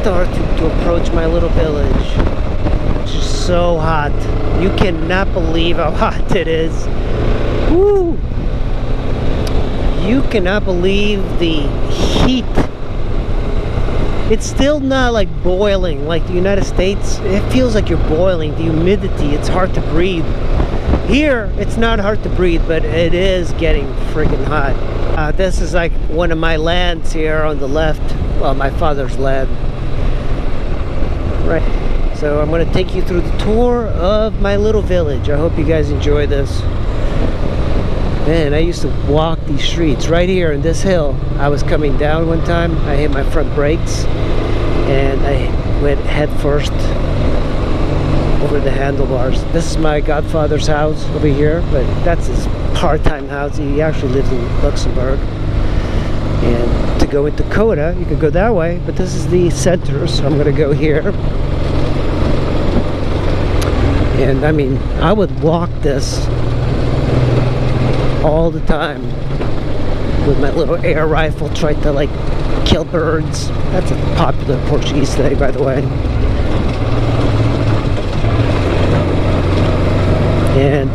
starting to approach my little village. It's just so hot. You cannot believe how hot it is. Woo! You cannot believe the heat. It's still not like boiling like the United States. It feels like you're boiling. The humidity, it's hard to breathe. Here, it's not hard to breathe, but it is getting freaking hot. This is like one of my lands here on the left. Well, my father's land. Right. So I'm going to take you through the tour of my little village. I hope you guys enjoy this. Man, I used to walk these streets right here in this hill. I was coming down one time. I hit my front brakes and I went head first over the handlebars. This is my godfather's house over here, but that's his part-time house. He actually lives in Luxembourg. And to go into Coda, you could go that way, but this is the center, so I'm gonna go here. And I mean, I would walk this all the time with my little air rifle, trying to like kill birds. That's a popular Portuguese thing, by the way. And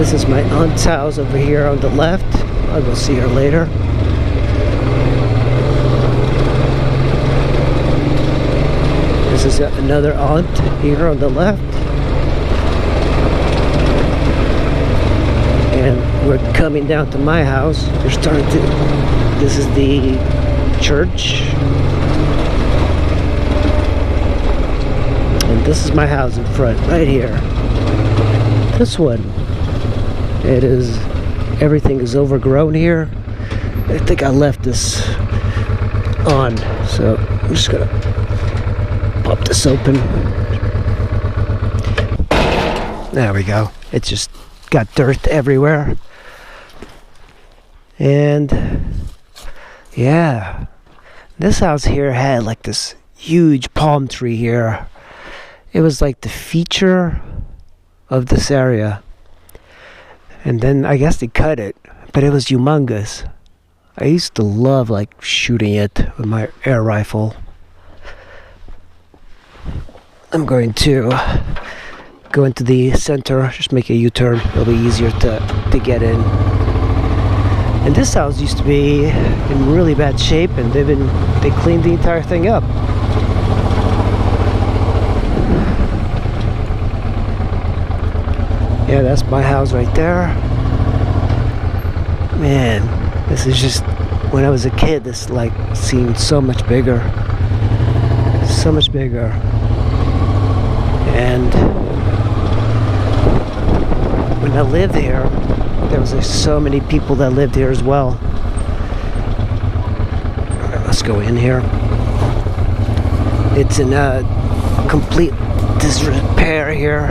this is my aunt's house over here on the left. I'll go see her later. This is another aunt here on the left. And we're coming down to my house. We're starting to, this is the church. And this is my house in front, right here. This one, it is, everything is overgrown here. I think I left this on, so I'm just gonna pop this open. There we go. It just got dirt everywhere. And yeah, this house here had like this huge palm tree here. It was like the feature of this area. And then I guess they cut it, but it was humongous. I used to love like shooting it with my air rifle. I'm going to go into the center, just make a U-turn. It'll be easier to get in. And this house used to be in really bad shape, and they cleaned the entire thing up. Yeah, that's my house right there. Man, this is just, when I was a kid, this like seemed so much bigger. So much bigger. And when I lived here, there was like so many people that lived here as well. Alright, let's go in here. It's in a complete disrepair here.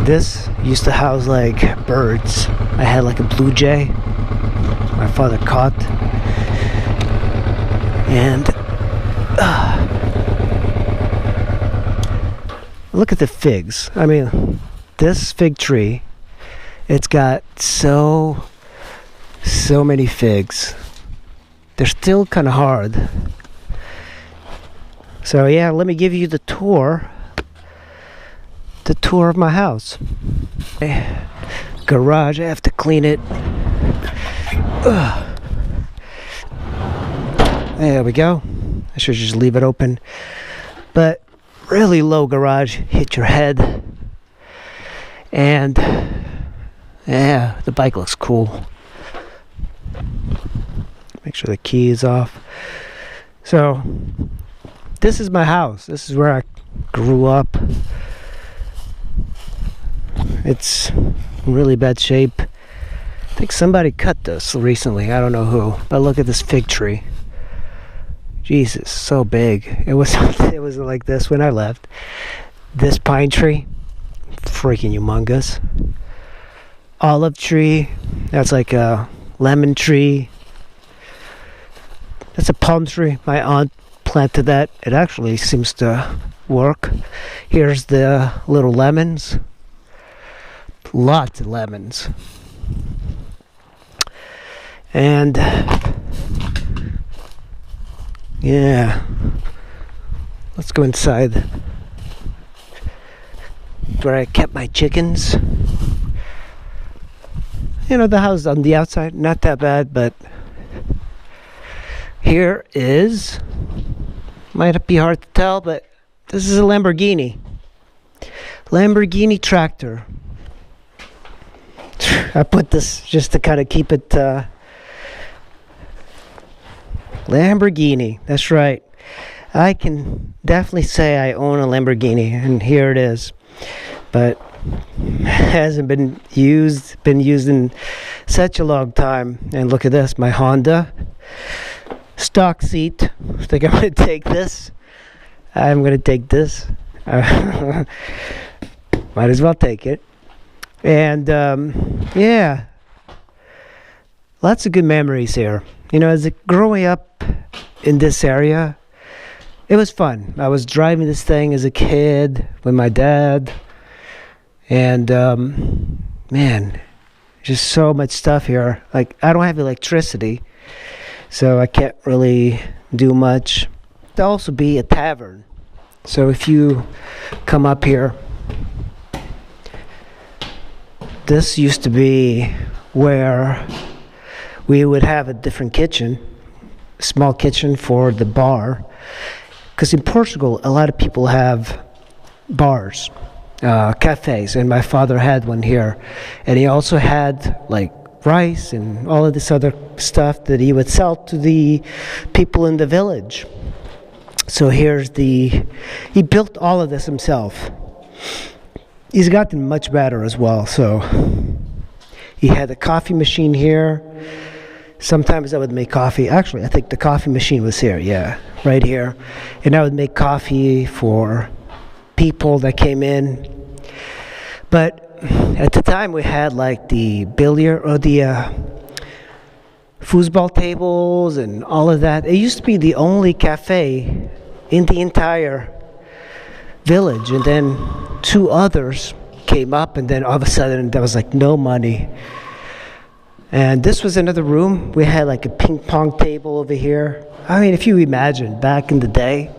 This used to house like birds. I had like a blue jay my father caught. And look at the figs. I mean, this fig tree, it's got so many figs. They're still kind of hard. So yeah, let me give you the tour of my house. Garage, I have to clean it. There we go. I should just leave it open. But really low garage, hit your head. And yeah, the bike looks cool. Make sure the key is off. So this is my house. This is where I grew up. It's in really bad shape. I think somebody cut this recently. I don't know who. But look at this fig tree. Jesus, so big. It was like this when I left. This pine tree, freaking humongous. Olive tree, that's like a lemon tree. That's a palm tree. My aunt planted that. It actually seems to work. Here's the little lemons. Lots of lemons. And yeah, let's go inside where I kept my chickens. You know, the house on the outside, not that bad, but here is, might be hard to tell, but this is a Lamborghini tractor. I put this just to kind of keep it Lamborghini, that's right. I can definitely say I own a Lamborghini, and here it is. But hasn't been used in such a long time. And look at this, my Honda stock seat. I think I'm going to take this. Might as well take it. And yeah, lots of good memories here. You know, as growing up in this area, it was fun. I was driving this thing as a kid with my dad. And man, just so much stuff here. Like, I don't have electricity, so I can't really do much. There'll also be a tavern. So if you come up here, this used to be where we would have a different kitchen, small kitchen for the bar. Because in Portugal, a lot of people have bars. Cafes, and my father had one here, and he also had like rice and all of this other stuff that he would sell to the people in the village. So he built all of this himself. He's gotten much better as well. So he had a coffee machine here. Sometimes I would make coffee. Actually, I think the coffee machine was here, yeah, right here. And I would make coffee for people that came in. But at the time we had like the billiard or the foosball tables and all of that. It used to be the only cafe in the entire village, and then two others came up, and then all of a sudden there was like no money. And this was another room. We had like a ping pong table over here. I mean, if you imagine back in the day,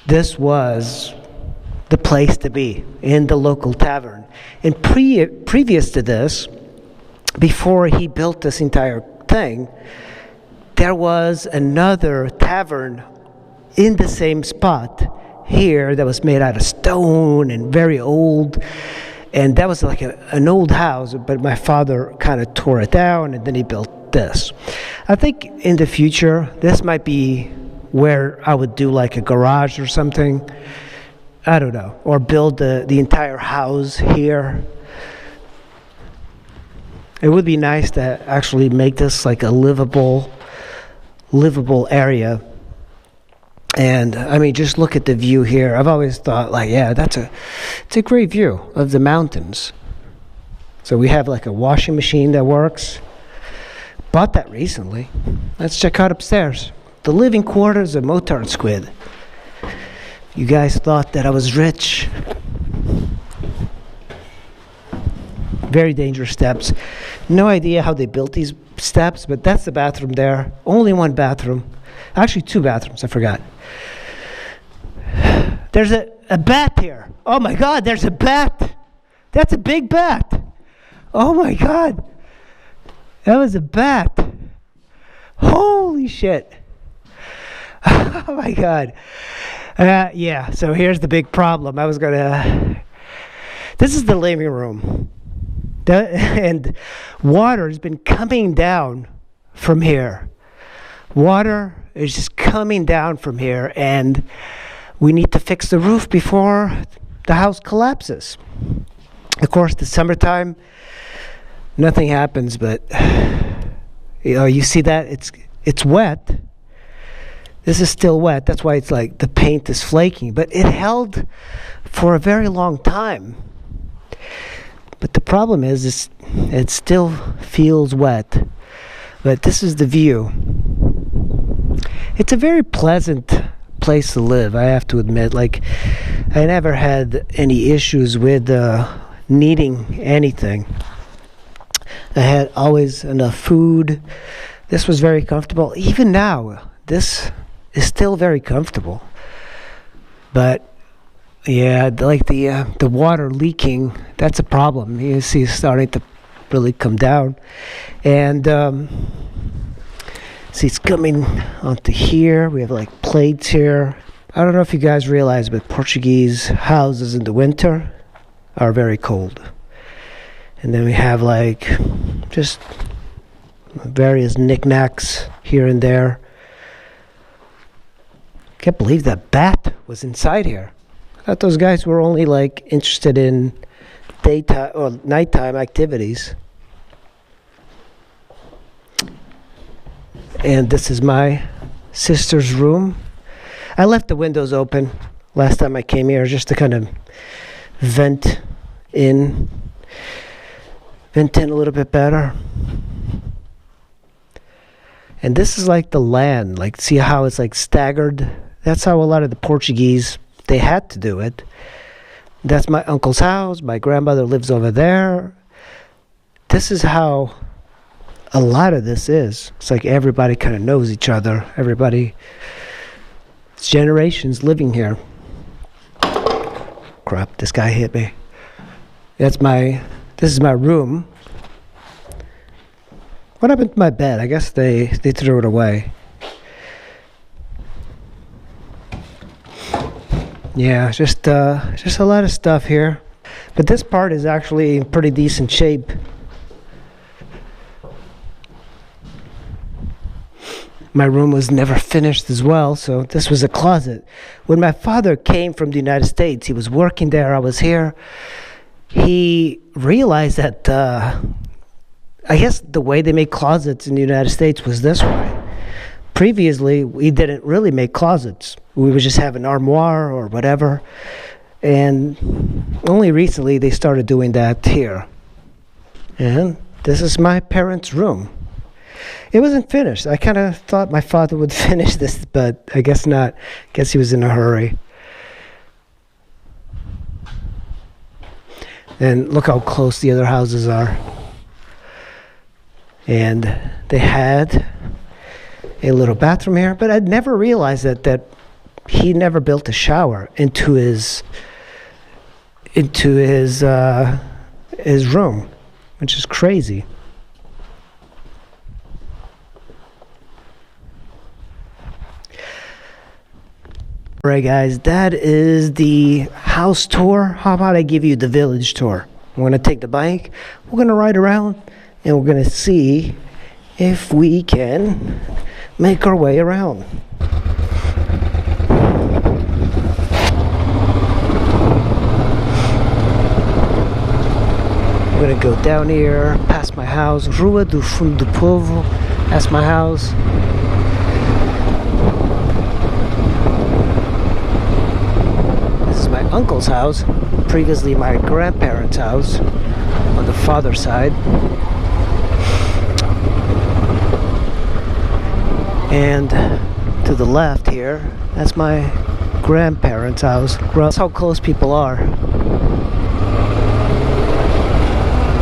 this was the place to be, in the local tavern. And previous to this, before he built this entire thing, there was another tavern in the same spot here that was made out of stone and very old. And that was like an old house, but my father kind of tore it down, and then he built this. I think in the future, this might be where I would do like a garage or something. I don't know. Or build the entire house here. It would be nice to actually make this like a livable area. And I mean, just look at the view here. I've always thought like, yeah, it's a great view of the mountains. So we have like a washing machine that works. Bought that recently. Let's check out upstairs. The living quarters of Motard Squid. You guys thought that I was rich. Very dangerous steps. No idea how they built these steps, but that's the bathroom there. Only one bathroom. Actually, two bathrooms, I forgot. There's a bat here. Oh my God, there's a bat. That's a big bat. Oh my God. That was a bat. Holy shit. Oh my God. Yeah, so here's the big problem. This is the living room. And water has been coming down from here. Water is just coming down from here, and we need to fix the roof before the house collapses. Of course, the summertime, nothing happens, but you see that? It's wet. This is still wet. That's why it's like the paint is flaking. But it held for a very long time. But the problem is it still feels wet. But this is the view. It's a very pleasant place to live, I have to admit. Like, I never had any issues with needing anything. I had always enough food. This was very comfortable. Even now, this is still very comfortable. But yeah, like the water leaking, that's a problem. You see it's starting to really come down. And see, it's coming onto here. We have like plates here. I don't know if you guys realize, but Portuguese houses in the winter are very cold. And then we have like just various knickknacks here and there. Can't believe that bat was inside here. I thought those guys were only like interested in daytime or nighttime activities. And this is my sister's room. I left the windows open last time I came here just to kind of vent in a little bit better. And this is like the land, like see how it's like staggered? That's how a lot of the Portuguese, they had to do it. That's my uncle's house. My grandmother lives over there. This is how a lot of this is. It's like everybody kind of knows each other. Everybody, it's generations living here. Crap, this guy hit me. This is my room. What happened to my bed? I guess they threw it away. Yeah, just a lot of stuff here. But this part is actually in pretty decent shape. My room was never finished as well, so this was a closet. When my father came from the United States, he was working there, I was here. He realized that, I guess the way they make closets in the United States was this way. Previously, we didn't really make closets. We would just have an armoire or whatever. And only recently they started doing that here. And this is my parents' room. It wasn't finished. I kind of thought my father would finish this, but I guess not. I guess he was in a hurry. And look how close the other houses are. And they had a little bathroom here, but I'd never realized that he never built a shower into his room, which is crazy. Alright guys, that is the house tour. How about I give you the village tour? I'm going to take the bike, we're going to ride around, and we're going to see if we can make our way around. I'm going to go down here, past my house, Rua do Fundo do Povo, that's my house. My uncle's house, previously my grandparents' house on the father's side. And to the left here, that's my grandparents' house. That's how close people are.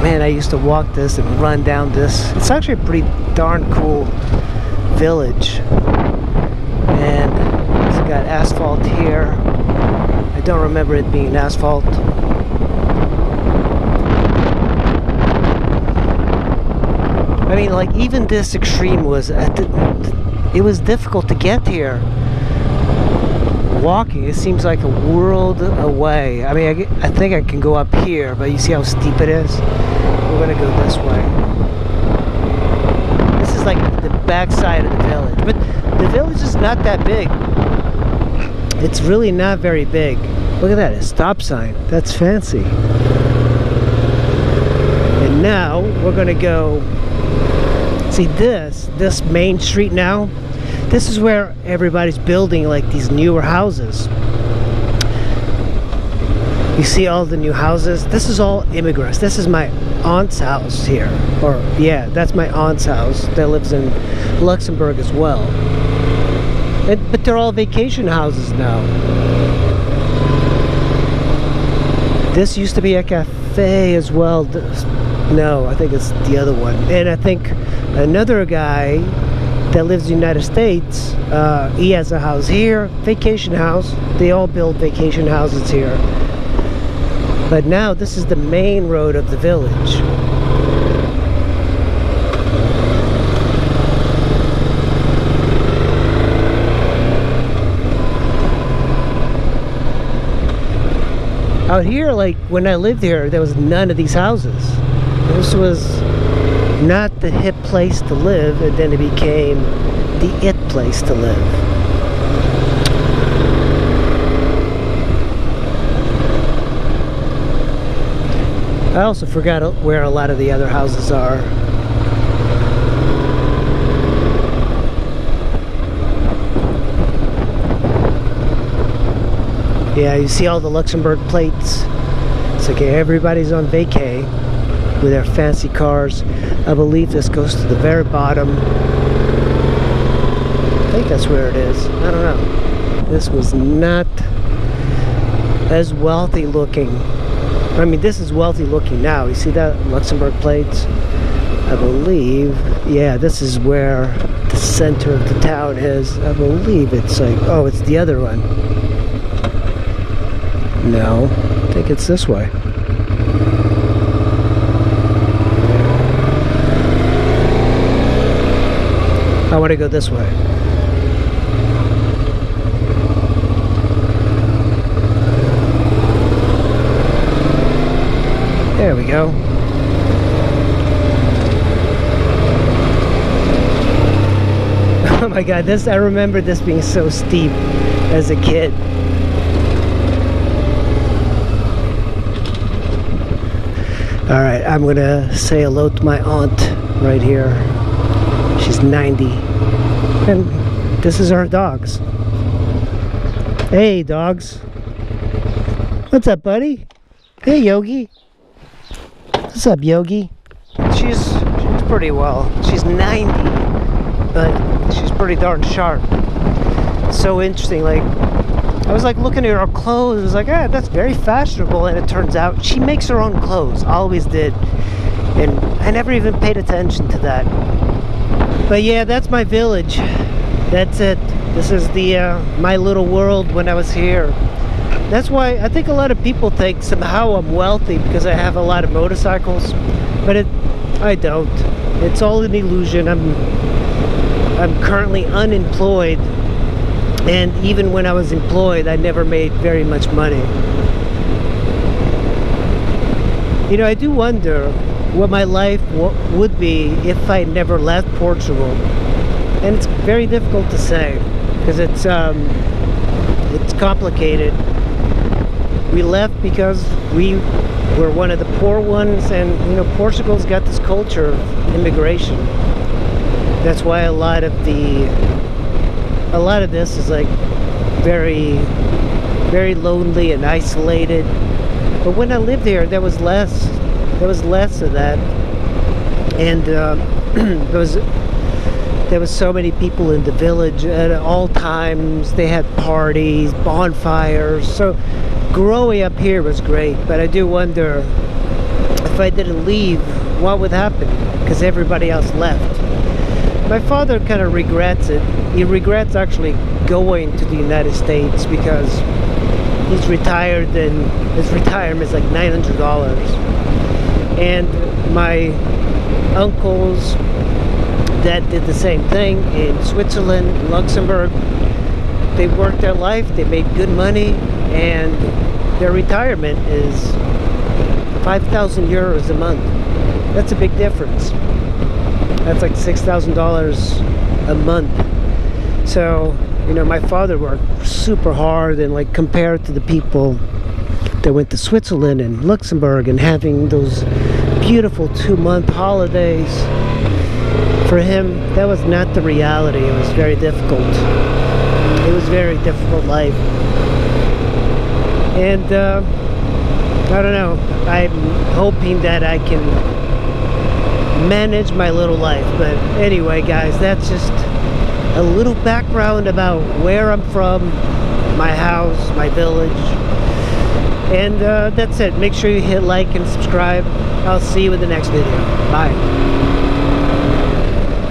Man, I used to walk this and run down this. It's actually a pretty darn cool village. And it's got asphalt here. I don't remember it being asphalt. I mean, like, even this extreme was it was difficult to get here. Walking, it seems like a world away. I mean, I think I can go up here, but you see how steep it is? We're gonna go this way. This is like the back side of the village, but the village is not that big. It's really not very big. Look at that, a stop sign. That's fancy. And now we're gonna go see this main street now. This is where everybody's building like these newer houses. You see all the new houses? This is all immigrants. This is my aunt's house here. Or yeah, that's my aunt's house that lives in Luxembourg as well. But they're all vacation houses now. This used to be a cafe. cafe as well. No, I think it's the other one. And I think another guy that lives in the United States, he has a house here, vacation house. They all build vacation houses here. But now this is the main road of the village. Out here, like when I lived here, there was none of these houses. This was not the hip place to live, and then it became the it place to live. I also forgot where a lot of the other houses are. Yeah, you see all the Luxembourg plates. It's like everybody's on vacay with their fancy cars. I believe this goes to the very bottom. I think that's where it is. I don't know. This was not as wealthy looking. I mean, this is wealthy looking now. You see that Luxembourg plates? I believe, yeah, this is where the center of the town is. I believe it's like, oh, it's the other one. No, I think it's this way. I want to go this way. There we go. Oh my god, I remember this being so steep as a kid. Alright, I'm gonna say hello to my aunt right here. She's 90. And this is our dogs. Hey, dogs. What's up, buddy? Hey, Yogi. What's up, Yogi? She's pretty well. She's 90, but she's pretty darn sharp. So interesting, like, I was like looking at her clothes, I was like, ah, that's very fashionable, and it turns out she makes her own clothes, always did, and I never even paid attention to that. But yeah, that's my village. That's it. This is the my little world when I was here. That's why I think a lot of people think somehow I'm wealthy because I have a lot of motorcycles, but I don't. It's all an illusion. I'm currently unemployed. And even when I was employed, I never made very much money. You know, I do wonder what my life would be if I never left Portugal. And it's very difficult to say, because it's complicated. We left because we were one of the poor ones, and you know, Portugal's got this culture of immigration. That's why a lot of this is like very, very lonely and isolated. But when I lived here, there was less of that, and there was so many people in the village at all times. They had parties, bonfires. So growing up here was great, but I do wonder if I didn't leave, what would happen, because everybody else left. My father kind of regrets it. He regrets actually going to the United States because he's retired and his retirement is like $900. And my uncles that did the same thing in Switzerland, Luxembourg, they worked their life, they made good money, and their retirement is 5,000 euros a month. That's a big difference. That's like $6,000 a month. So, you know, my father worked super hard, and like compared to the people that went to Switzerland and Luxembourg and having those beautiful 2-month holidays, for him, that was not the reality. It was very difficult. It was a very difficult life. And, I don't know, I'm hoping that I can manage my little life. But anyway, guys, that's just a little background about where I'm from, my house, my village. And that's it. Make sure you hit like and subscribe. I'll see you in the next video. Bye.